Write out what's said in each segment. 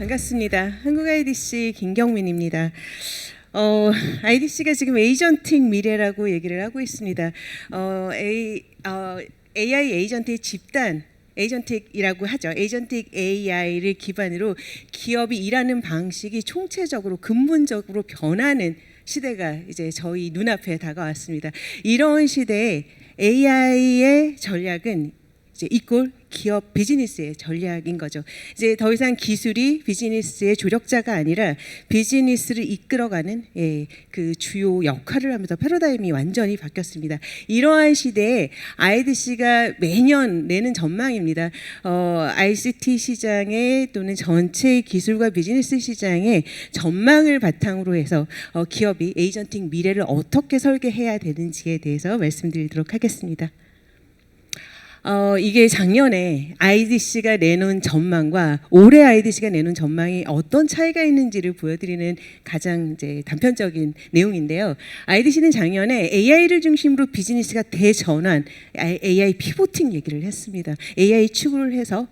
반갑습니다. 한국 IDC 김경민입니다. IDC가 지금 에이전틱 미래라고 얘기를 하고 있습니다. AI 에이전트의 집단 에이전틱이라고 하죠. 에이전틱 AI를 기반으로 기업이 일하는 방식이 총체적으로 근본적으로 변하는 시대가 이제 저희 눈앞에 다가왔습니다. 이런 시대에 AI의 전략은 이제 이꼴 기업 비즈니스의 전략인 거죠. 이제 더 이상 기술이 비즈니스의 조력자가 아니라 비즈니스를 이끌어가는 그 주요 역할을 하면서 패러다임이 완전히 바뀌었습니다. 이러한 시대에 IDC가 매년 내는 전망입니다. ICT 시장에 또는 전체 기술과 비즈니스 시장의 전망을 바탕으로 해서 기업이 에이전틱 미래를 어떻게 설계해야 되는지에 대해서 말씀드리도록 하겠습니다. 이게 작년에 IDC가 내놓은 전망과 올해 IDC가 내놓은 전망이 어떤 차이가 있는지를 보여드리는 가장 이제 단편적인 내용인데요. IDC는 작년에 AI를 중심으로 비즈니스가 대전환, AI 피보팅 얘기를 했습니다. AI를 축으로 해서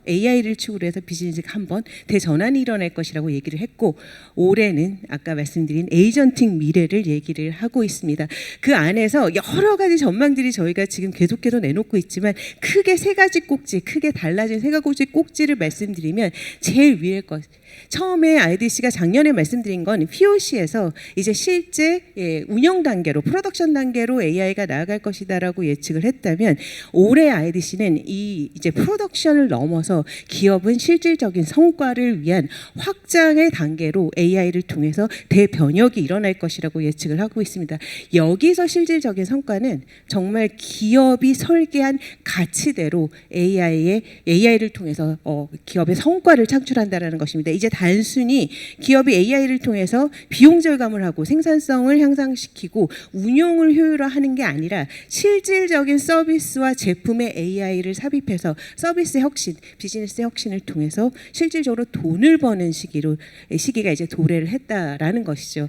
비즈니스가 한번 대전환이 일어날 것이라고 얘기를 했고, 올해는 아까 말씀드린 에이전틱 미래를 얘기를 하고 있습니다. 그 안에서 여러 가지 전망들이 저희가 지금 계속해서 내놓고 있지만 크게 세 가지 꼭지, 크게 달라진 세 가지 꼭지를 말씀드리면 제일 위에 것. 처음에 IDC가 작년에 말씀드린 건 POC에서 이제 실제 운영 단계로, 프로덕션 단계로 AI가 나아갈 것이다라고 예측을 했다면, 올해 IDC는 이제 프로덕션을 넘어서 기업은 실질적인 성과를 위한 확장의 단계로 AI를 통해서 대변혁이 일어날 것이라고 예측을 하고 있습니다. 여기서 실질적인 성과는 정말 기업이 설계한 가치대로 AI를 통해서 기업의 성과를 창출한다는 것입니다. 이제 단순히 기업이 AI를 통해서 비용 절감을 하고 생산성을 향상시키고 운용을 효율화하는 게 아니라 실질적인 서비스와 제품에 AI를 삽입해서 서비스 혁신, 비즈니스 혁신을 통해서 실질적으로 돈을 버는 시기가 이제 도래를 했다라는 것이죠.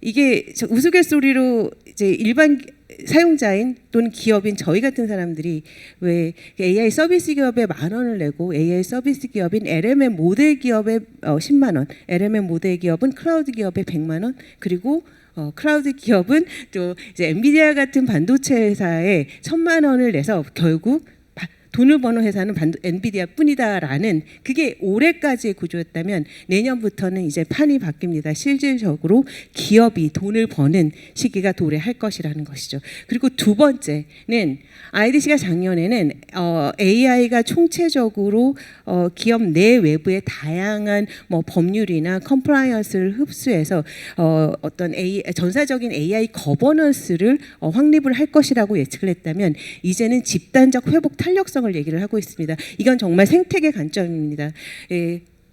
이게 우스갯소리로 이제 일반 사용자인 또는 기업인 저희 같은 사람들이 왜 AI 서비스 기업에 10,000원을 내고 AI 서비스 기업인 LMM 모델 기업에 10만 원, LMM 모델 기업은 클라우드 기업에 100만 원, 그리고 클라우드 기업은 또 이제 엔비디아 같은 반도체 회사에 1,000만 원을 내서 결국 돈을 버는 회사는 엔비디아 뿐이다라는, 그게 올해까지의 구조였다면 내년부터는 이제 판이 바뀝니다. 실질적으로 기업이 돈을 버는 시기가 도래할 것이라는 것이죠. 그리고 두 번째는 IDC가 작년에는 AI가 총체적으로 기업 내 외부의 다양한 법률이나 컴플라이언스를 흡수해서 어떤 전사적인 AI 거버넌스를 확립을 할 것이라고 예측을 했다면, 이제는 집단적 회복 탄력성 얘기를 하고 있습니다. 이건 정말 생태계 관점입니다.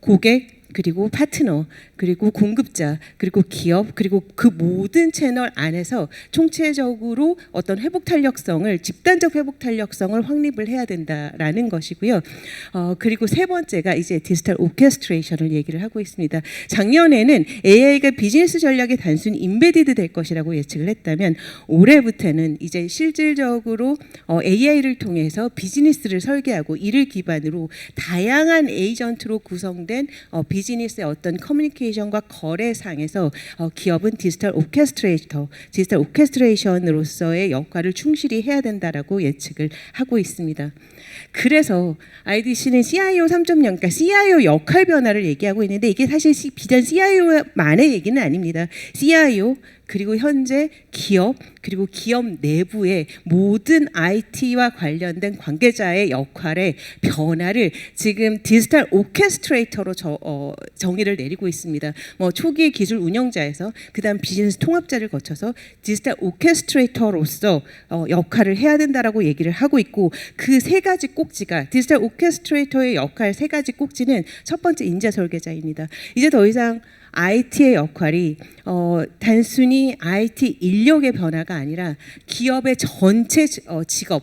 고객, 그리고 파트너, 그리고 공급자, 그리고 기업, 그리고 그 모든 채널 안에서 총체적으로 어떤 회복 탄력성을, 집단적 회복 탄력성을 확립을 해야 된다라는 것이고요. 그리고 세 번째가 이제 디지털 오케스트레이션을 얘기를 하고 있습니다. 작년에는 AI가 비즈니스 전략에 단순히 인베디드 될 것이라고 예측을 했다면, 올해부터는 이제 실질적으로 AI를 통해서 비즈니스를 설계하고 이를 기반으로 다양한 에이전트로 구성된 비즈니스의 어떤 커뮤니케이션과 거래상에서 기업은 디지털 오케스트레이션으로서의 역할을 충실히 해야 된다라고 예측을 하고 있습니다. 그래서 IDC는 CIO 3.0, 그러니까 CIO 역할 변화를 얘기하고 있는데, 이게 사실 비단 CIO만의 얘기는 아닙니다. CIO, 그리고 현재 기업, 그리고 기업 내부의 모든 IT와 관련된 관계자의 역할의 변화를 지금 디지털 오케스트레이터로 정의를 내리고 있습니다. 초기 기술 운영자에서 그다음 비즈니스 통합자를 거쳐서 디지털 오케스트레이터로서 역할을 해야 된다라고 얘기를 하고 있고, 그 세 가지 꼭지가, 디지털 오케스트레이터의 역할 세 가지 꼭지는 첫 번째 인재 설계자입니다. 이제 더 이상 IT의 역할이 단순히 IT 인력의 변화가 아니라 기업의 전체 직업,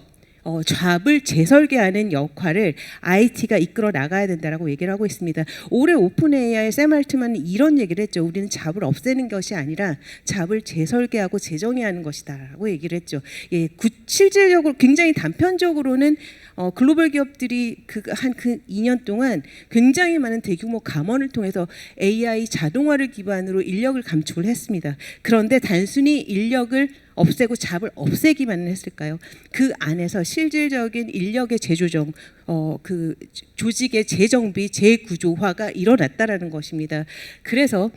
잡을 재설계하는 역할을 IT가 이끌어 나가야 된다라고 얘기를 하고 있습니다. 올해 오픈 AI 샘 알트만은 이런 얘기를 했죠. 우리는 잡을 없애는 것이 아니라 잡을 재설계하고 재정의하는 것이다라고 얘기를 했죠. 예, 실질적으로 굉장히 단편적으로는 글로벌 기업들이 그 2년 동안 굉장히 많은 대규모 감원을 통해서 AI 자동화를 기반으로 인력을 감축을 했습니다. 그런데 단순히 인력을 없애고 잡을 없애기만 했을까요? 그 안에서 실질적인 인력의 재조정, 그 조직의 재정비, 재구조화가 일어났다라는 것입니다. 그래서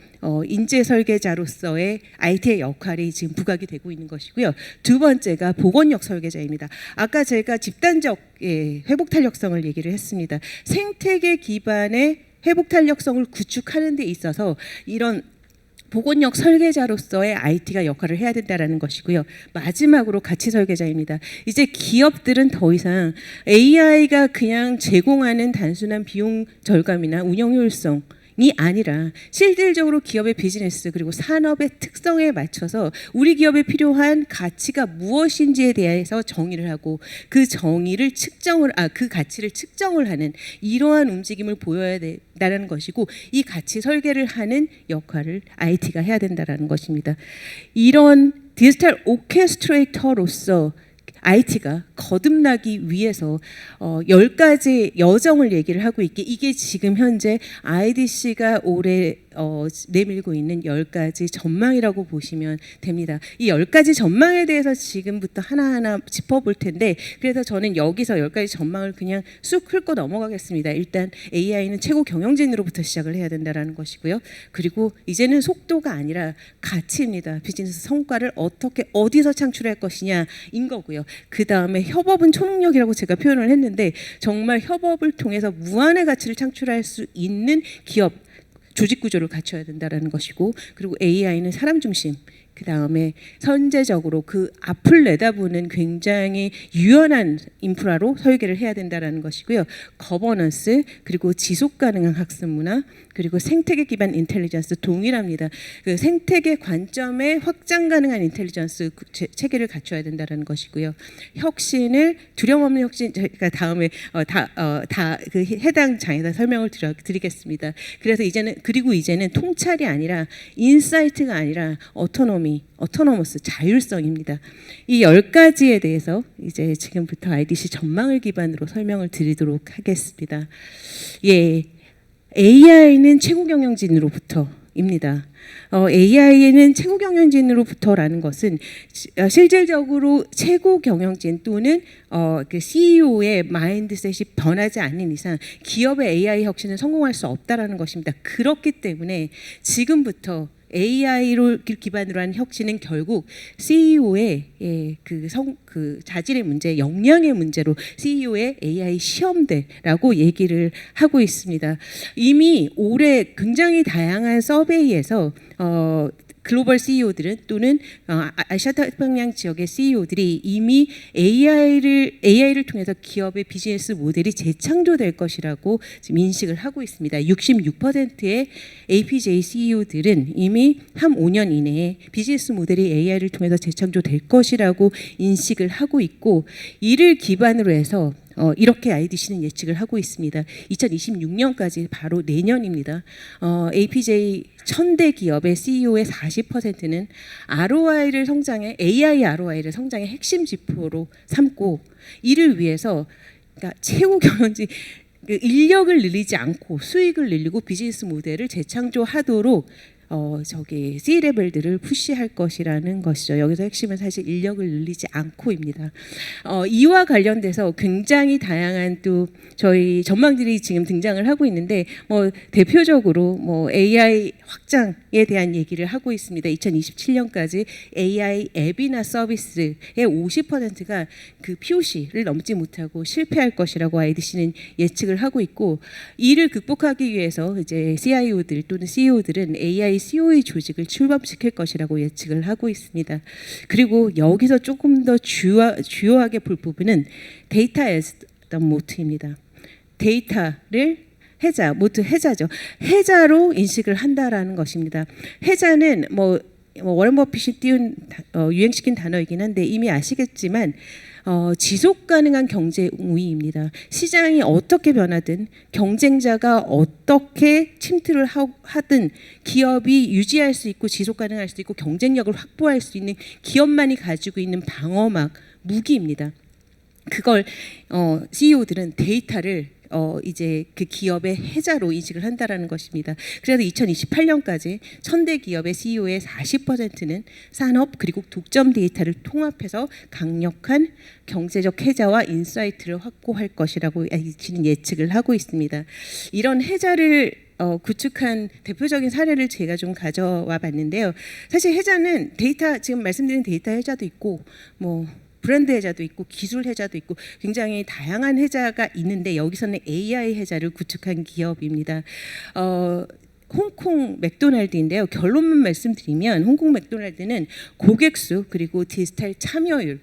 인재 설계자로서의 IT의 역할이 지금 부각이 되고 있는 것이고요. 두 번째가 보건력 설계자입니다. 아까 제가 집단적 회복 탄력성을 얘기를 했습니다. 생태계 기반의 회복 탄력성을 구축하는 데 있어서 이런 보건력 설계자로서의 IT가 역할을 해야 된다라는 것이고요. 마지막으로 가치 설계자입니다. 이제 기업들은 더 이상 AI가 그냥 제공하는 단순한 비용 절감이나 운영 효율성 이 아니라 실질적으로 기업의 비즈니스 그리고 산업의 특성에 맞춰서 우리 기업에 필요한 가치가 무엇인지에 대해서 정의를 하고 그 가치를 측정을 하는 이러한 움직임을 보여야 된다는 것이고 이 가치 설계를 하는 역할을 IT가 해야 된다는 것입니다. 이런 디지털 오케스트레이터로서 IT가 거듭나기 위해서 10가지 여정을 얘기를 하고 있게 이게 지금 현재 IDC가 올해 내밀고 있는 10가지 전망이라고 보시면 됩니다. 이 10가지 전망에 대해서 지금부터 하나하나 짚어볼 텐데 그래서 저는 여기서 10가지 전망을 그냥 쑥 훑고 넘어가겠습니다. 일단 AI는 최고 경영진으로부터 시작을 해야 된다는 것이고요. 그리고 이제는 속도가 아니라 가치입니다. 비즈니스 성과를 어떻게 어디서 창출할 것이냐인 거고요. 그 다음에 협업은 초능력이라고 제가 표현을 했는데 정말 협업을 통해서 무한의 가치를 창출할 수 있는 기업 조직 구조를 갖춰야 된다는 것이고 그리고 AI는 사람 중심 그 다음에 선제적으로 그 앞을 내다보는 굉장히 유연한 인프라로 설계를 해야 된다는 것이고요. 거버넌스 그리고 지속 가능한 학습 문화 그리고 생태계 기반 인텔리전스 동일합니다. 그 생태계 관점에 확장 가능한 인텔리전스 체계를 갖춰야 된다는 것이고요. 혁신을 두려움 없는 혁신 제가 다음에 그 해당 장에다 설명을 드리겠습니다. 그래서 이제는 통찰이 아니라 인사이트가 아니라 어토노머스 자율성입니다. 이 10가지에 대해서 이제 지금부터 IDC 전망을 기반으로 설명을 드리도록 하겠습니다. 예. AI는 최고 경영진으로부터입니다. AI는 최고 경영진으로부터라는 것은 실질적으로 최고 경영진 또는 그 CEO의 마인드셋이 변하지 않는 이상 기업의 AI 혁신은 성공할 수 없다라는 것입니다. 그렇기 때문에 지금부터 AI로 기반으로 한 혁신은 결국 CEO의 그 자질의 문제, 역량의 문제로 CEO의 AI 시험대라고 얘기를 하고 있습니다. 이미 올해 굉장히 다양한 서베이에서 글로벌 CEO들은 또는 아시아 태평양 지역의 CEO들이 이미 AI를 통해서 기업의 비즈니스 모델이 재창조될 것이라고 지금 인식을 하고 있습니다. 66%의 APJ CEO들은 이미 한 5년 이내에 비즈니스 모델이 AI를 통해서 재창조될 것이라고 인식을 하고 있고 이를 기반으로 해서 이렇게 IDC는 예측을 하고 있습니다. 2026년까지 바로 내년입니다. APJ 1000대 기업의 CEO의 40%는 AI ROI를 성장의 핵심 지표로 삼고 이를 위해서 그러니까 최고 경영진 인력을 늘리지 않고 수익을 늘리고 비즈니스 모델을 재창조하도록 C-레벨들을 푸시할 것이라는 것이죠. 여기서 핵심은 사실 인력을 늘리지 않고입니다. 이와 관련돼서 굉장히 다양한 또 저희 전망들이 지금 등장을 하고 있는데 대표적으로 AI 확장에 대한 얘기를 하고 있습니다. 2027년까지 AI 앱이나 서비스의 50%가 그 POC를 넘지 못하고 실패할 것이라고 IDC는 예측을 하고 있고 이를 극복하기 위해서 이제 CIO들 또는 CEO들은 AI COE 조직을 출범시킬 것이라고 예측을 하고 있습니다. 그리고 여기서 조금 더 주요하게 볼 부분은 데이터 as the mote입니다. 데이터를 해자죠. 해자로 인식을 한다라는 것입니다. 해자는 워런 버핏이 유행시킨 단어이긴 한데 이미 아시겠지만 지속 가능한 경제 우위입니다. 시장이 어떻게 변하든 경쟁자가 어떻게 침투를 하든 기업이 유지할 수 있고 지속 가능할 수 있고 경쟁력을 확보할 수 있는 기업만이 가지고 있는 방어막 무기입니다. 그걸 CEO들은 데이터를 이제 그 기업의 해자로 인식을 한다라는 것입니다. 그래서 2028년까지 1000대 기업의 CEO의 40%는 산업 그리고 독점 데이터를 통합해서 강력한 경제적 해자와 인사이트를 확보할 것이라고 IDC는 예측을 하고 있습니다. 이런 해자를 구축한 대표적인 사례를 제가 좀 가져와 봤는데요. 사실 해자는 데이터 지금 말씀드린 데이터 해자도 있고 뭐 브랜드 해자도 있고 기술 해자도 있고 굉장히 다양한 해자가 있는데 여기서는 AI 해자를 구축한 기업입니다. 홍콩 맥도날드인데요. 결론만 말씀드리면 홍콩 맥도날드는 고객 수 그리고 디지털 참여율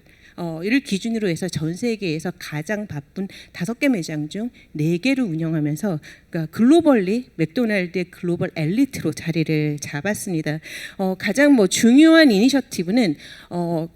이를 기준으로 해서 전 세계에서 가장 바쁜 5개 매장 중 4개를 운영하면서 그러니까 글로벌리 맥도날드의 글로벌 엘리트로 자리를 잡았습니다. 가장 중요한 이니셔티브는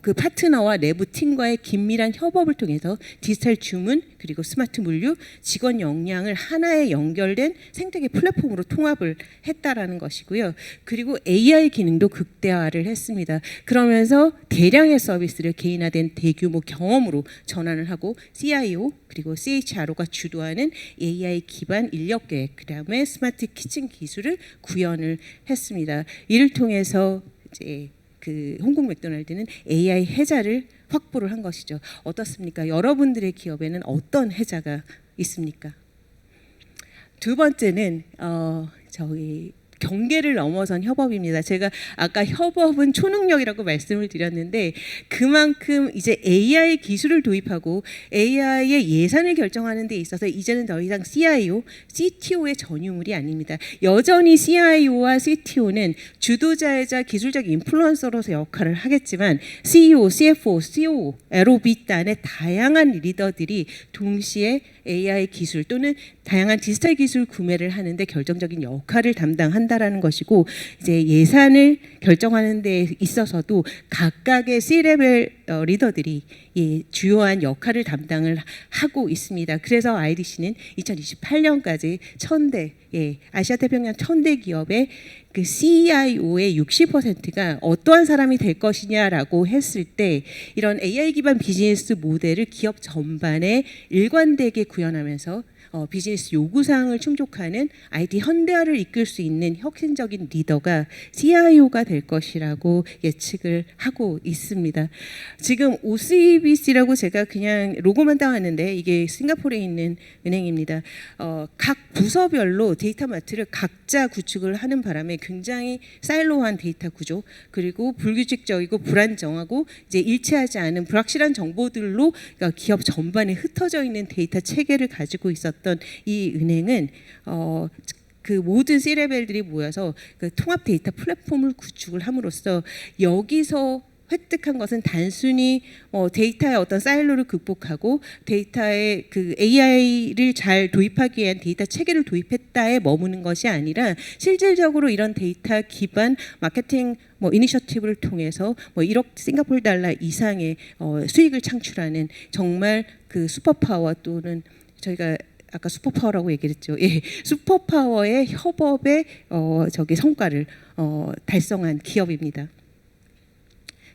그 파트너와 내부 팀과의 긴밀한 협업을 통해서 디지털 주문 그리고 스마트 물류, 직원 역량을 하나의 연결된 생태계 플랫폼으로 통합을 했다라는 것이고요. 그리고 AI 기능도 극대화를 했습니다. 그러면서 대량의 서비스를 개인화된 대규모 경험으로 전환을 하고 CIO 그리고 CHRO가 주도하는 AI 기반 인력 계획, 그다음에 스마트 키친 기술을 구현을 했습니다. 이를 통해서 이제 그 홍콩 맥도날드는 AI 해자를 확보를 한 것이죠. 어떻습니까? 여러분들의 기업에는 어떤 해자가 있습니까? 두 번째는 저희 경계를 넘어선 협업입니다. 제가 아까 협업은 초능력이라고 말씀을 드렸는데 그만큼 이제 AI 기술을 도입하고 AI의 예산을 결정하는 데 있어서 이제는 더 이상 CIO, CTO의 전유물이 아닙니다. 여전히 CIO와 CTO는 주도자이자 기술적 인플루언서로서 역할을 하겠지만 CEO, CFO, COO, LOB 단의 다양한 리더들이 동시에 AI 기술 또는 다양한 디지털 기술 구매를 하는데 결정적인 역할을 담당한다라는 것이고 이제 예산을 결정하는 데 있어서도 각각의 C-레벨 리더들이 주요한 역할을 담당을 하고 있습니다. 그래서 IDC는 2028년까지 1000대 아시아 태평양 1000대 기업의 그 CIO의 60%가 어떠한 사람이 될 것이냐라고 했을 때 이런 AI 기반 비즈니스 모델을 기업 전반에 일관되게 구현하면서 비즈니스 요구사항을 충족하는 IT 현대화를 이끌 수 있는 혁신적인 리더가 CIO가 될 것이라고 예측을 하고 있습니다. 지금 OCBC라고 제가 그냥 로고만 따왔는데 이게 싱가포르에 있는 은행입니다. 각 부서별로 데이터 마트를 각자 구축을 하는 바람에 굉장히 사일로한 데이터 구조 그리고 불규칙적이고 불안정하고 이제 일치하지 않은 불확실한 정보들로 그러니까 기업 전반에 흩어져 있는 데이터 체계를 가지고 있었던 이 은행은 그 모든 C-레벨들이 모여서 그 통합 데이터 플랫폼을 구축을 함으로써 여기서 획득한 것은 단순히 데이터의 어떤 사일로를 극복하고 데이터의 그 AI를 잘 도입하기 위한 데이터 체계를 도입했다에 머무는 것이 아니라 실질적으로 이런 데이터 기반 마케팅 이니셔티브를 통해서 1억 싱가포르 달러 이상의 수익을 창출하는 정말 그 슈퍼파워 또는 저희가 아까 슈퍼파워라고 얘기했죠. 슈퍼파워의 협업의 성과를 달성한 기업입니다.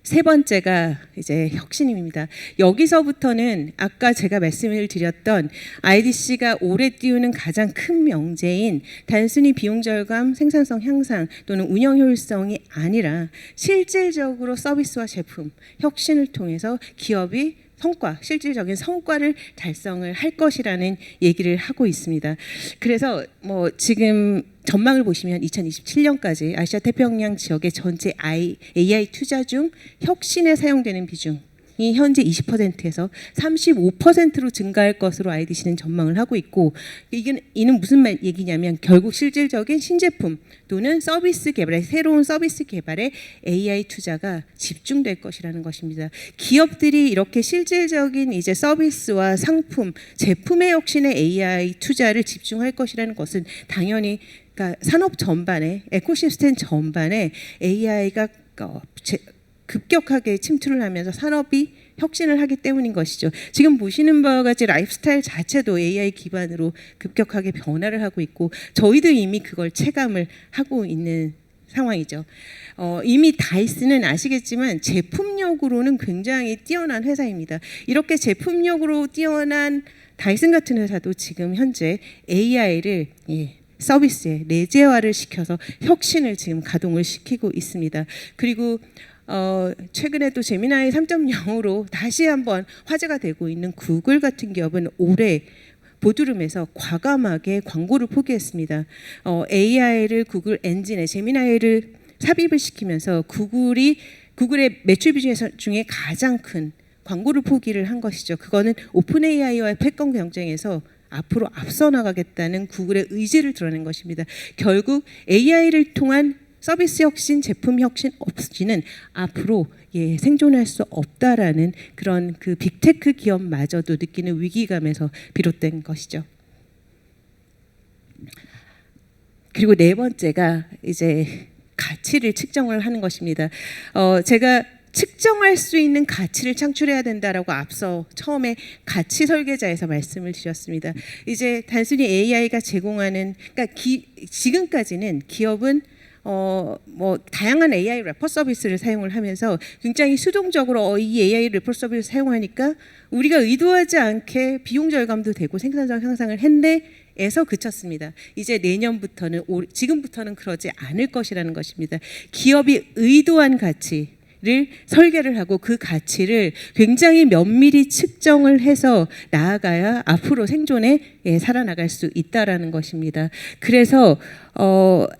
세 번째가 이제 혁신입니다. 여기서부터는 아까 제가 말씀을 드렸던 IDC가 올해 띄우는 가장 큰 명제인 단순히 비용 절감, 생산성 향상 또는 운영 효율성이 아니라 실질적으로 서비스와 제품, 혁신을 통해서 기업이 실질적인 성과를 달성을 할 것이라는 얘기를 하고 있습니다. 그래서 지금 전망을 보시면 2027년까지 아시아 태평양 지역의 전체 AI 투자 중 혁신에 사용되는 비중이 현재 20%에서 35%로 증가할 것으로 IDC는 전망을 하고 있고 이는 무슨 얘기냐면 결국 실질적인 신제품 또는 서비스 개발에 새로운 서비스 개발에 AI 투자가 집중될 것이라는 것입니다. 기업들이 이렇게 실질적인 이제 서비스와 상품, 제품의 혁신에 AI 투자를 집중할 것이라는 것은 당연히 그러니까 산업 전반에 에코시스템 전반에 AI가 급격하게 침투를 하면서 산업이 혁신을 하기 때문인 것이죠. 지금 보시는 바와 같이 라이프스타일 자체도 AI 기반으로 급격하게 변화를 하고 있고 저희도 이미 그걸 체감을 하고 있는 상황이죠. 이미 다이슨은 아시겠지만 제품력으로는 굉장히 뛰어난 회사입니다. 이렇게 제품력으로 뛰어난 다이슨 같은 회사도 지금 현재 AI를 서비스에 내재화를 시켜서 혁신을 지금 가동을 시키고 있습니다. 그리고 최근에 또 제미나이 3.0으로 다시 한번 화제가 되고 있는 구글 같은 기업은 올해 보드룸에서 과감하게 광고를 포기했습니다. AI를 구글 엔진에 제미나이를 삽입을 시키면서 구글의 매출 비중 중에 가장 큰 광고를 포기를 한 것이죠. 그거는 오픈 AI와의 패권 경쟁에서 앞으로 앞서 나가겠다는 구글의 의지를 드러낸 것입니다. 결국 AI를 통한 서비스 혁신, 제품 혁신 없이는 앞으로 생존할 수 없다라는 그런 그 빅테크 기업마저도 느끼는 위기감에서 비롯된 것이죠. 그리고 네 번째가 이제 가치를 측정을 하는 것입니다. 제가 측정할 수 있는 가치를 창출해야 된다라고 앞서 처음에 가치 설계자에서 말씀을 드렸습니다. 이제 단순히 AI가 제공하는, 그러니까 지금까지는 기업은 다양한 AI 래퍼 서비스를 사용을 하면서 굉장히 수동적으로 이 AI 래퍼 서비스를 사용하니까 우리가 의도하지 않게 비용 절감도 되고 생산성 향상을 했네에서 그쳤습니다. 이제 내년부터는 지금부터는 그러지 않을 것이라는 것입니다. 기업이 의도한 가치를 설계를 하고 그 가치를 굉장히 면밀히 측정을 해서 나아가야 앞으로 생존에 살아나갈 수 있다라는 것입니다. 그래서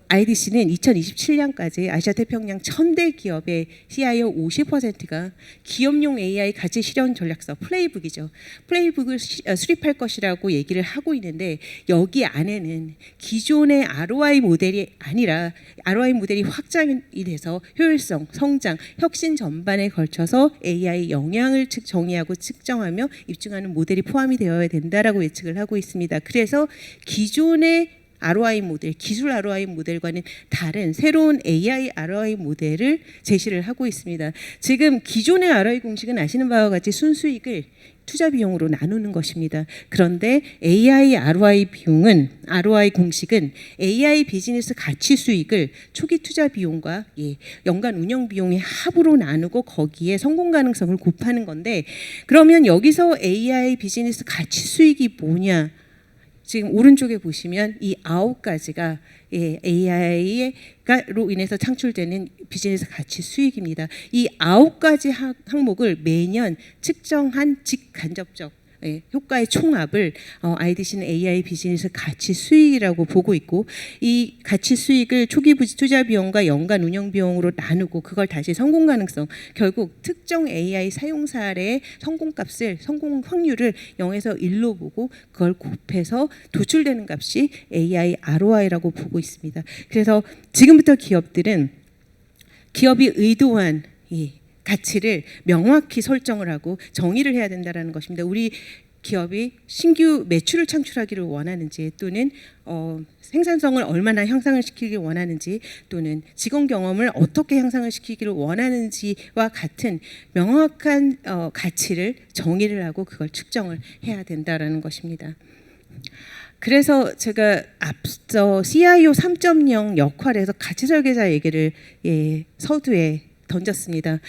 IDC는 2027년까지 아시아 태평양 1000대 기업의 CIO 50%가 기업용 AI 가치 실현 전략서 플레이북이죠. 플레이북을 수립할 것이라고 얘기를 하고 있는데 여기 안에는 기존의 ROI 모델이 아니라 ROI 모델이 확장이 돼서 효율성, 성장, 혁신 전반에 걸쳐서 AI 영향을 정의하고 측정하며 입증하는 모델이 포함이 되어야 된다라고 예측을 하고 있습니다. 그래서 기존의 ROI 모델, 기술 ROI 모델과는 다른 새로운 AI ROI 모델을 제시를 하고 있습니다. 지금 기존의 ROI 공식은 아시는 바와 같이 순수익을 투자 비용으로 나누는 것입니다. 그런데 AI ROI 공식은 AI 비즈니스 가치 수익을 초기 투자 비용과 연간 운영 비용의 합으로 나누고 거기에 성공 가능성을 곱하는 건데, 그러면 여기서 AI 비즈니스 가치 수익이 뭐냐? 지금 오른쪽에 보시면 이 9가지가 AI로 인해서 창출되는 비즈니스 가치 수익입니다. 이 9가지 항목을 매년 측정한 직간접적 효과의 총합을 IDC는 AI 비즈니스 가치 수익이라고 보고 있고, 이 가치 수익을 초기 투자 비용과 연간 운영 비용으로 나누고 그걸 다시 성공 가능성, 결국 특정 AI 사용 사례의 성공값을, 성공 확률을 0에서 1로 보고 그걸 곱해서 도출되는 값이 AI ROI라고 보고 있습니다. 그래서 지금부터 기업들은 기업이 의도한 가치를 명확히 설정을 하고 정의를 해야 된다는 것입니다. 우리 기업이 신규 매출을 창출하기를 원하는지, 또는 생산성을 얼마나 향상을 시키길 원하는지, 또는 직원 경험을 어떻게 향상을 시키기를 원하는지와 같은 명확한 가치를 정의를 하고 그걸 측정을 해야 된다는 것입니다. 그래서 제가 앞서 CIO 3.0 역할에서 가치 설계자 얘기를 서두에 던졌습니다.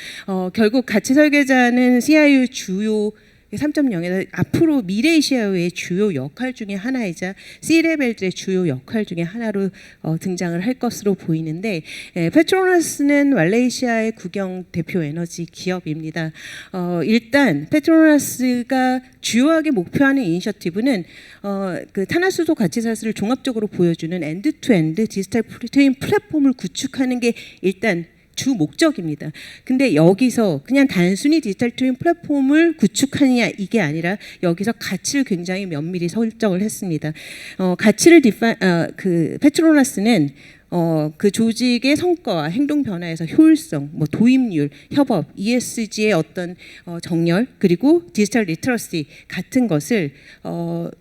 결국 가치 설계자는 CIO 주요 3.0에서 앞으로 미래의 CIO의 주요 역할 중에 하나이자 C-레벨들의 주요 역할 중에 하나로 등장을 할 것으로 보이는데, 페트로나스는 말레이시아의 국영 대표 에너지 기업입니다. 일단 페트로나스가 주요하게 목표하는 이니셔티브는 그 탄화수소 가치사슬을 종합적으로 보여주는 엔드-투-엔드 디지털 트윈 플랫폼을 구축하는 게 일단 주 목적입니다. 근데 여기서 그냥 단순히 디지털 트윈 플랫폼을 구축하느냐 이게 아니라 여기서 가치를 굉장히 면밀히 설정을 했습니다. 가치를 페트로나스는 그 조직의 성과와 행동 변화에서 효율성, 도입률, 협업, ESG의 어떤 정렬, 그리고 디지털 리터러시 같은 것을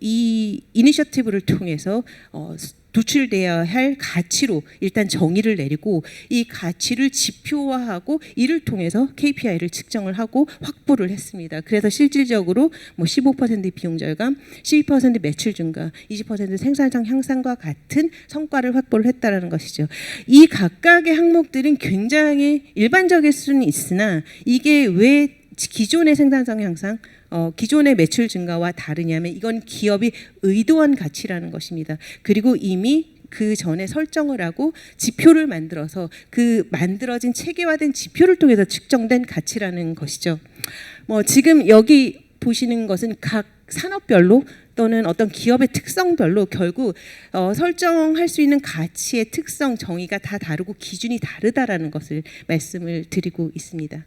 이 이니셔티브를 통해서 도출되어야 할 가치로 일단 정의를 내리고 이 가치를 지표화하고 이를 통해서 KPI를 측정을 하고 확보를 했습니다. 그래서 실질적으로 뭐 15% 비용 절감, 12% 매출 증가, 20% 생산성 향상과 같은 성과를 확보를 했다라는 것이죠. 이 각각의 항목들은 굉장히 일반적일 수는 있으나 이게 왜 기존의 생산성 향상, 기존의 매출 증가와 다르냐면 이건 기업이 의도한 가치라는 것입니다. 그리고 이미 그 전에 설정을 하고 지표를 만들어서 그 만들어진 체계화된 지표를 통해서 측정된 가치라는 것이죠. 뭐 지금 여기 보시는 것은 각 산업별로 또는 어떤 기업의 특성별로 결국 설정할 수 있는 가치의 특성, 정의가 다 다르고 기준이 다르다라는 것을 말씀을 드리고 있습니다.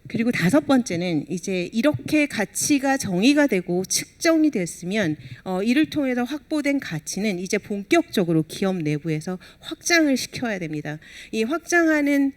그리고 다섯 번째는 이제 이렇게 가치가 정의가 되고 측정이 됐으면 이를 통해서 확보된 가치는 이제 본격적으로 기업 내부에서 확장을 시켜야 됩니다. 이 확장하는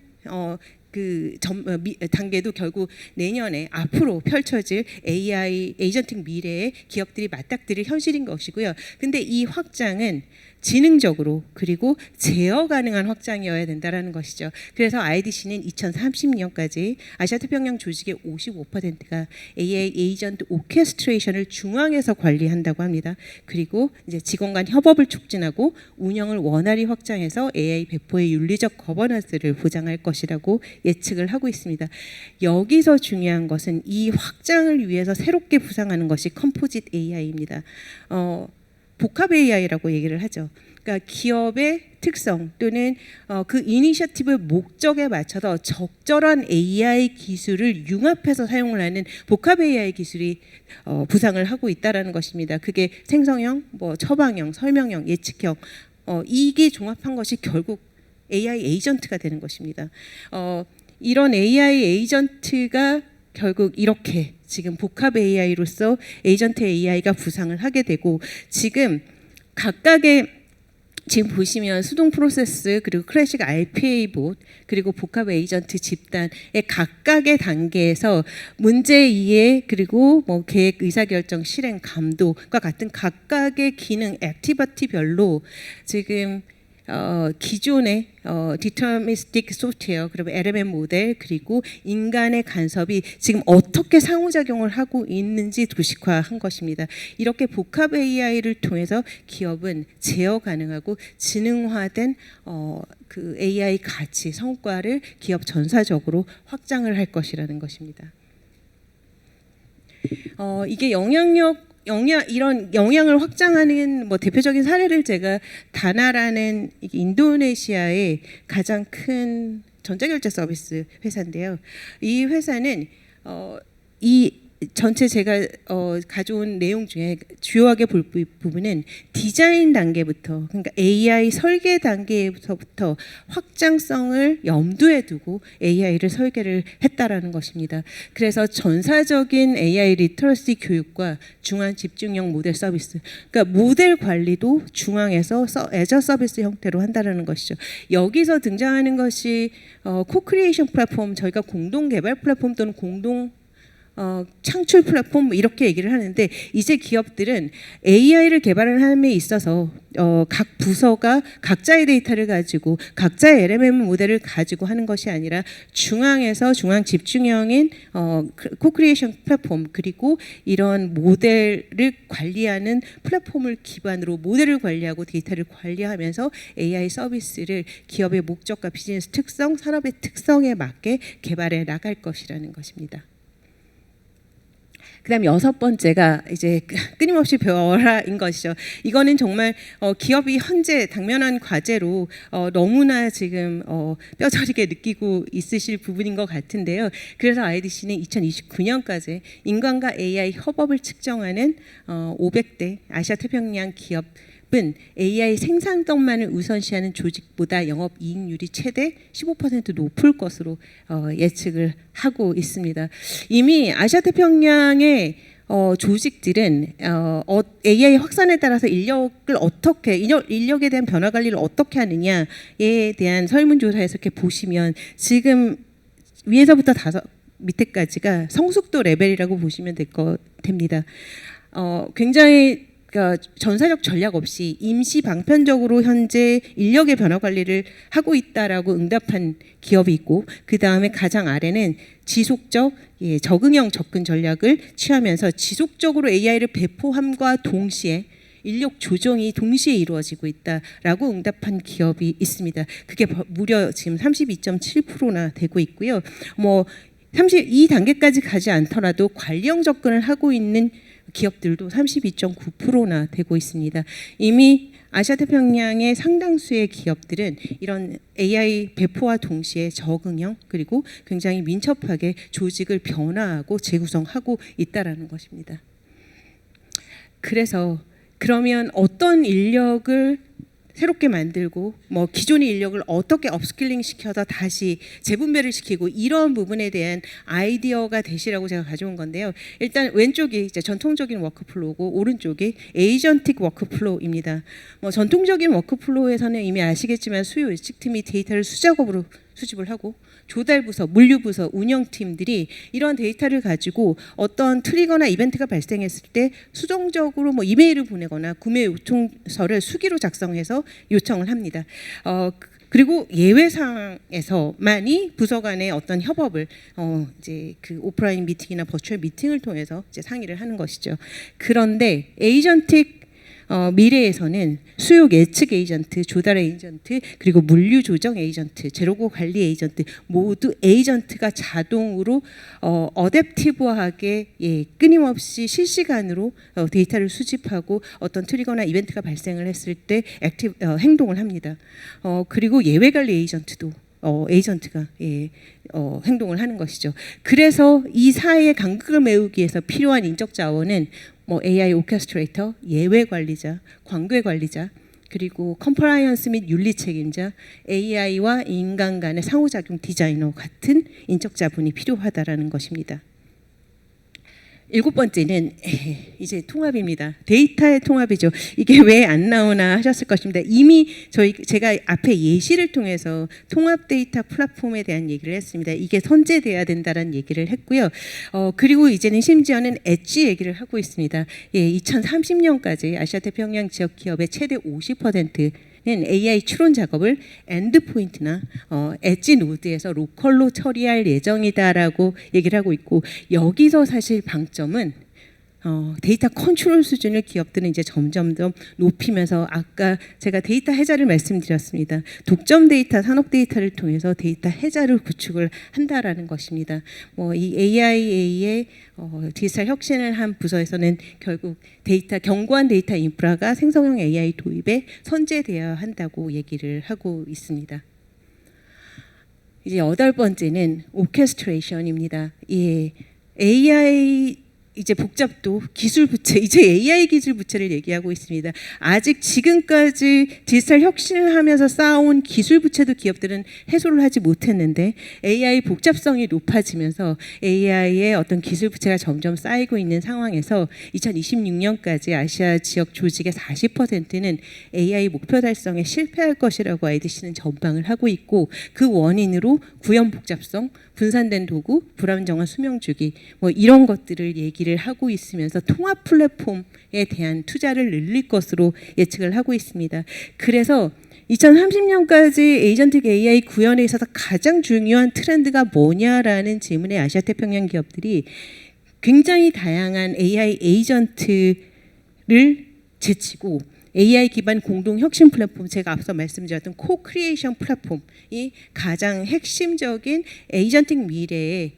단계도 결국 내년에 앞으로 펼쳐질 AI 에이전틱 미래의 기업들이 맞닥뜨릴 현실인 것이고요. 근데 이 확장은 지능적으로 그리고 제어 가능한 확장이어야 된다는 것이죠. 그래서 IDC는 2030년까지 아시아태평양 조직의 55%가 AI 에이전트 오케스트레이션을 중앙에서 관리한다고 합니다. 그리고 이제 직원 간 협업을 촉진하고 운영을 원활히 확장해서 AI 배포의 윤리적 거버넌스를 보장할 것이라고 예측을 하고 있습니다. 여기서 중요한 것은 이 확장을 위해서 새롭게 부상하는 것이 컴포짓 AI입니다. 복합 AI라고 얘기를 하죠. 그러니까 기업의 특성 또는 그 이니셔티브의 목적에 맞춰서 적절한 AI 기술을 융합해서 사용을 하는 복합 AI 기술이 부상을 하고 있다라는 것입니다. 그게 생성형, 뭐 처방형, 설명형, 예측형 이게 종합한 것이 결국 AI 에이전트가 되는 것입니다. 이런 AI 에이전트가 결국 이렇게 지금 복합 AI로서 에이전트 AI가 부상을 하게 되고 지금 각각의 지금 보시면 수동 프로세스 그리고 클래식 RPA 봇 그리고 복합 에이전트 집단의 각각의 단계에서 문제 이해 그리고 뭐 계획 의사결정 실행 감독과 같은 각각의 기능 액티비티별로 지금 기존의 디터미스틱 소프트웨어 그리고 LMM 모델 그리고 인간의 간섭이 지금 어떻게 상호작용을 하고 있는지 도식화한 것입니다. 이렇게 복합 AI를 통해서 기업은 제어 가능하고 지능화된 그 AI 가치 성과를 기업 전사적으로 확장을 할 것이라는 것입니다. 이게 이런 영향을 확장하는 뭐 대표적인 사례를 제가 다나라는 인도네시아의 가장 큰 전자결제 서비스 회사인데요. 이 회사는 이 전체 제가 가져온 내용 중에 주요하게 볼 부분은 디자인 단계부터 그러니까 AI 설계 단계에서부터 확장성을 염두에 두고 AI를 설계를 했다라는 것입니다. 그래서 전사적인 AI 리터러시 교육과 중앙 집중형 모델 서비스, 그러니까 모델 관리도 중앙에서 애저 서비스 형태로 한다라는 것이죠. 여기서 등장하는 것이 코크리에이션 플랫폼, 저희가 공동 개발 플랫폼 또는 공동 창출 플랫폼 이렇게 얘기를 하는데 이제 기업들은 AI를 개발함에 있어서 각 부서가 각자의 데이터를 가지고 각자의 LMM 모델을 가지고 하는 것이 아니라 중앙에서 중앙 집중형인 코크리에이션 플랫폼 그리고 이런 모델을 관리하는 플랫폼을 기반으로 모델을 관리하고 데이터를 관리하면서 AI 서비스를 기업의 목적과 비즈니스 특성, 산업의 특성에 맞게 개발해 나갈 것이라는 것입니다. 그다음 여섯 번째가 이제 끊임없이 배워라인 것이죠. 이거는 정말 기업이 현재 당면한 과제로 너무나 지금 뼈저리게 느끼고 있으실 부분인 것 같은데요. 그래서 IDC는 2029년까지 인간과 AI 협업을 측정하는 500대 아시아 태평양 기업 AI 생산성만을 우선시하는 조직보다 영업이익률이 최대 15% 높을 것으로 예측을 하고 있습니다. 이미 아시아태평양의 조직들은 AI 확산에 따라서 인력에 대한 변화 관리를 어떻게 하느냐에 대한 설문조사에서 이렇게 보시면 지금 위에서부터 밑에까지가 성숙도 레벨이라고 보시면 됩니다. 굉장히 그러니까 전사적 전략 없이 임시 방편적으로 현재 인력의 변화 관리를 하고 있다라고 응답한 기업이 있고, 그 다음에 가장 아래는 지속적 적응형 접근 전략을 취하면서 지속적으로 AI를 배포함과 동시에 인력 조정이 동시에 이루어지고 있다라고 응답한 기업이 있습니다. 그게 무려 지금 32.7%나 되고 있고요. 뭐 32단계까지 가지 않더라도 관리형 접근을 하고 있는 기업들도 32.9%나 되고 있습니다. 이미 아시아태평양의 상당수의 기업들은 이런 AI 배포와 동시에 적응형 그리고 굉장히 민첩하게 조직을 변화하고 재구성하고 있다라는 것입니다. 그래서 그러면 어떤 인력을 새롭게 만들고 뭐 기존의 인력을 어떻게 업스킬링 시켜서 다시 재분배를 시키고 이런 부분에 대한 아이디어가 되시라고 제가 가져온 건데요. 일단 왼쪽이 이제 전통적인 워크플로우고 오른쪽이 에이전틱 워크플로우입니다. 뭐 전통적인 워크플로우에서는 이미 아시겠지만 수요 예측팀이 데이터를 수작업으로 수집을 하고 조달부서, 물류부서, 운영팀들이 이러한 데이터를 가지고 어떤 트리거나 이벤트가 발생했을 때 수동적으로 뭐 이메일을 보내거나 구매 요청서를 수기로 작성해서 요청을 합니다. 그리고 예외 상황에서만이 부서 간의 어떤 협업을 이제 그 오프라인 미팅이나 버추얼 미팅을 통해서 이제 상의를 하는 것이죠. 그런데 에이전틱 미래에서는 수요 예측 에이전트, 조달 에이전트, 그리고 물류 조정 에이전트, 재료고 관리 에이전트 모두 에이전트가 자동으로 어댑티브하게 끊임없이 실시간으로 데이터를 수집하고 어떤 트리거나 이벤트가 발생을 했을 때 행동을 합니다. 그리고 예외 관리 에이전트도 에이전트가 행동을 하는 것이죠. 그래서 이 사회의 간극을 메우기 위해서 필요한 인적 자원은 뭐 AI 오케스트레이터, 예외 관리자, 광괴 관리자, 그리고 컴플라이언스 및 윤리 책임자, AI와 인간 간의 상호작용 디자이너 같은 인적 자본이 필요하다라는 것입니다. 7번째는 이제 통합입니다. 데이터의 통합이죠. 이게 왜 안 나오나 하셨을 것입니다. 이미 제가 앞에 예시를 통해서 통합 데이터 플랫폼에 대한 얘기를 했습니다. 이게 선제돼야 된다는 얘기를 했고요. 그리고 이제는 심지어는 엣지 얘기를 하고 있습니다. 2030년까지 아시아태평양 지역 기업의 최대 50%는 AI 추론 작업을 엔드포인트나 엣지 노드에서 로컬로 처리할 예정이다라고 얘기를 하고 있고, 여기서 사실 방점은 데이터 컨트롤 수준을 기업들은 이제 점점 더 높이면서, 아까 제가 데이터 해자를 말씀드렸습니다. 독점 데이터, 산업 데이터를 통해서 데이터 해자를 구축을 한다라는 것입니다. 이 AI의 디지털 혁신을 한 부서에서는 결국 견고한 데이터 인프라가 생성형 AI 도입에 선제되어야 한다고 얘기를 하고 있습니다. 이제 8번째는 오케스트레이션입니다. AI 이제 복잡도 기술 부채, 이제 AI 기술 부채를 얘기하고 있습니다. 아직 지금까지 디지털 혁신을 하면서 쌓아온 기술 부채도 기업들은 해소를 하지 못했는데, AI 복잡성이 높아지면서 AI의 어떤 기술 부채가 점점 쌓이고 있는 상황에서 2026년까지 아시아 지역 조직의 40%는 AI 목표 달성에 실패할 것이라고 IDC는 전망을 하고 있고, 그 원인으로 구현 복잡성, 분산된 도구, 불안정한 수명 주기 이런 것들을 얘기를 하고 있으면서 통합 플랫폼에 대한 투자를 늘릴 것으로 예측을 하고 있습니다. 그래서 2030년까지 에이전틱 AI 구현에 있어서 가장 중요한 트렌드가 뭐냐라는 질문에 아시아태평양 기업들이 굉장히 다양한 AI 에이전트를 제치고 AI 기반 공동 혁신 플랫폼, 제가 앞서 말씀드렸던 코크리에이션 플랫폼이 가장 핵심적인 에이전틱 미래의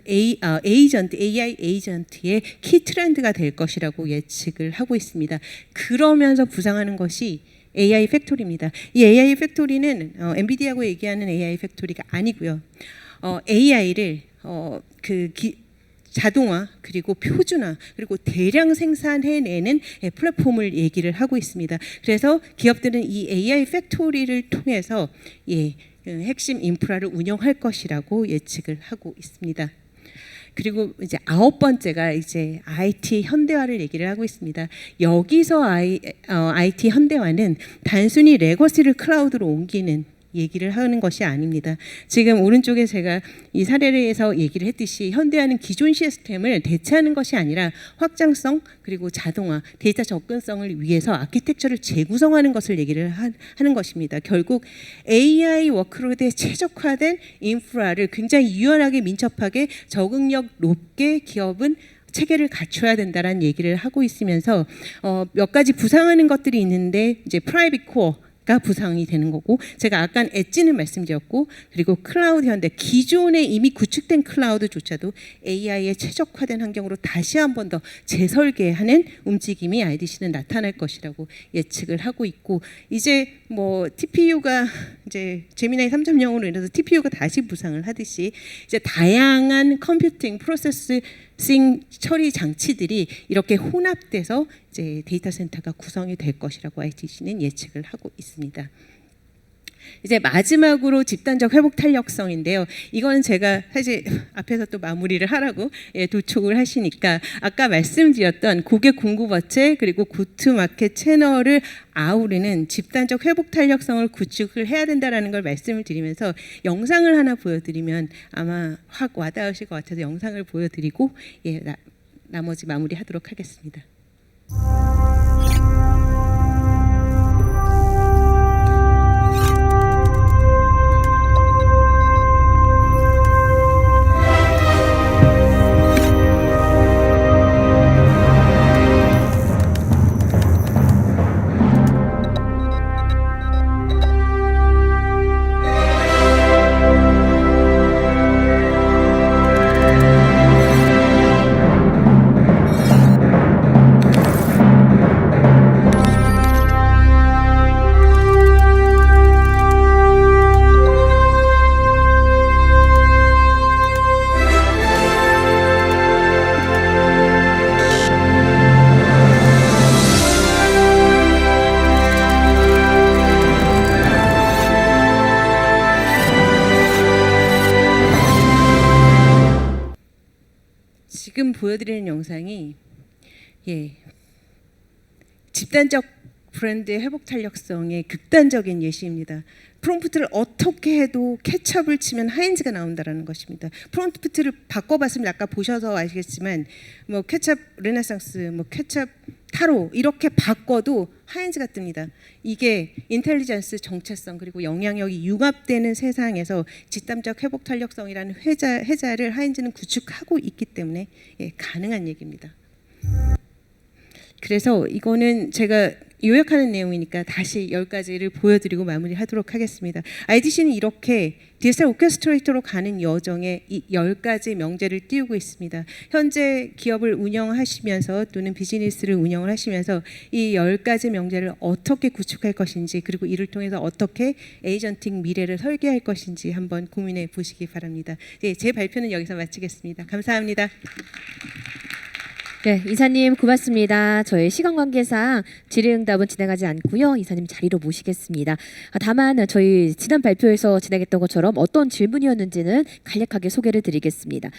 AI 에이전트의 키 트렌드가 될 것이라고 예측을 하고 있습니다. 그러면서 부상하는 것이 AI 팩토리입니다. 이 AI 팩토리는 엔비디아고 얘기하는 AI 팩토리가 아니고요. AI를 자동화, 그리고 표준화, 그리고 대량 생산해내는 플랫폼을 얘기를 하고 있습니다. 그래서 기업들은 이 AI 팩토리를 통해서 핵심 인프라를 운영할 것이라고 예측을 하고 있습니다. 그리고 이제 9번째가 이제 IT 현대화를 얘기를 하고 있습니다. 여기서 IT 현대화는 단순히 레거시를 클라우드로 옮기는 얘기를 하는 것이 아닙니다. 지금 오른쪽에 제가 이 사례에서 얘기를 했듯이 현대화는 기존 시스템을 대체하는 것이 아니라 확장성 그리고 자동화, 데이터 접근성을 위해서 아키텍처를 재구성하는 것을 얘기를 하는 것입니다. 결국 AI 워크로드에 최적화된 인프라를 굉장히 유연하게 민첩하게 적응력 높게 기업은 체계를 갖춰야 된다라는 얘기를 하고 있으면서 몇 가지 부상하는 것들이 있는데 이제 프라이빗 코어가 부상이 되는 거고 제가 아까 엣지는 말씀드렸고 그리고 클라우드 현대 기존에 이미 구축된 클라우드조차도 AI에 최적화된 환경으로 다시 한 번 더 재설계하는 움직임이 IDC는 나타날 것이라고 예측을 하고 있고 이제 뭐 TPU가 이제 제미나이 3.0으로 인해서 TPU가 다시 부상을 하듯이 이제 다양한 컴퓨팅 프로세스 처리 장치들이 이렇게 혼합돼서 이제 데이터 센터가 구성이 될 것이라고 IDC는 예측을 하고 있습니다. 이제 마지막으로 집단적 회복 탄력성인데요. 이거는 제가 사실 앞에서 또 마무리를 하라고 도촉을 하시니까 아까 말씀드렸던 고객 공급 업체 그리고 고투마켓 채널을 아우르는 집단적 회복 탄력성을 구축을 해야 된다라는 걸 말씀을 드리면서 영상을 하나 보여드리면 아마 확 와닿으실 것 같아서 영상을 보여드리고 나머지 마무리하도록 하겠습니다. 지금 보여드리는 영상이 집단적 브랜드의 회복 탄력성의 극단적인 예시입니다. 프롬프트를 어떻게 해도 케첩을 치면 하인즈가 나온다라는 것입니다. 프롬프트를 바꿔봤으면 아까 보셔서 아시겠지만 뭐 케첩 르네상스, 뭐 케첩 타로 이렇게 바꿔도 하인즈가 뜹니다. 이게 인텔리전스, 정체성 그리고 영향력이 융합되는 세상에서 집단적 회복 탄력성이라는 회자를 하인즈는 구축하고 있기 때문에 가능한 얘기입니다. 그래서 이거는 제가 요약하는 내용이니까 다시 10가지를 보여드리고 마무리하도록 하겠습니다. IDC는 이렇게 디지털 오케스트레이터로 가는 여정에 이 10가지 명제를 띄우고 있습니다. 현재 기업을 운영하시면서 또는 비즈니스를 운영을 하시면서 이 10가지 명제를 어떻게 구축할 것인지 그리고 이를 통해서 어떻게 에이전틱 미래를 설계할 것인지 한번 고민해 보시기 바랍니다. 제 발표는 여기서 마치겠습니다. 감사합니다. 네, 이사님 고맙습니다. 저희 시간 관계상 질의응답은 진행하지 않고요. 이사님 자리로 모시겠습니다. 다만 저희 지난 발표에서 진행했던 것처럼 어떤 질문이었는지는 간략하게 소개를 드리겠습니다.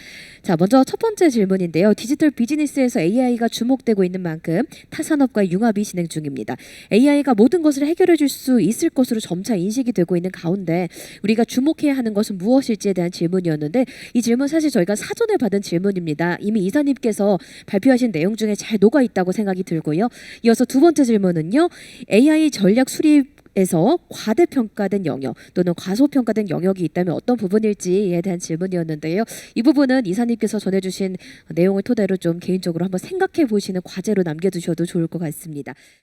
자, 먼저 첫 번째 질문인데요. 디지털 비즈니스에서 AI가 주목되고 있는 만큼 타 산업과 융합이 진행 중입니다. AI가 모든 것을 해결해 줄 수 있을 것으로 점차 인식이 되고 있는 가운데 우리가 주목해야 하는 것은 무엇일지에 대한 질문이었는데 이 질문 사실 저희가 사전에 받은 질문입니다. 이미 이사님께서 발표하신 내용 중에 잘 녹아 있다고 생각이 들고요. 이어서 두 번째 질문은요. AI 전략 수립에서 과대평가된 영역 또는 과소평가된 영역이 있다면 어떤 부분일지에 대한 질문이었는데요. 이 부분은 이사님께서 전해주신 내용을 토대로 좀 개인적으로 한번 생각해 보시는 과제로 남겨두셔도 좋을 것 같습니다.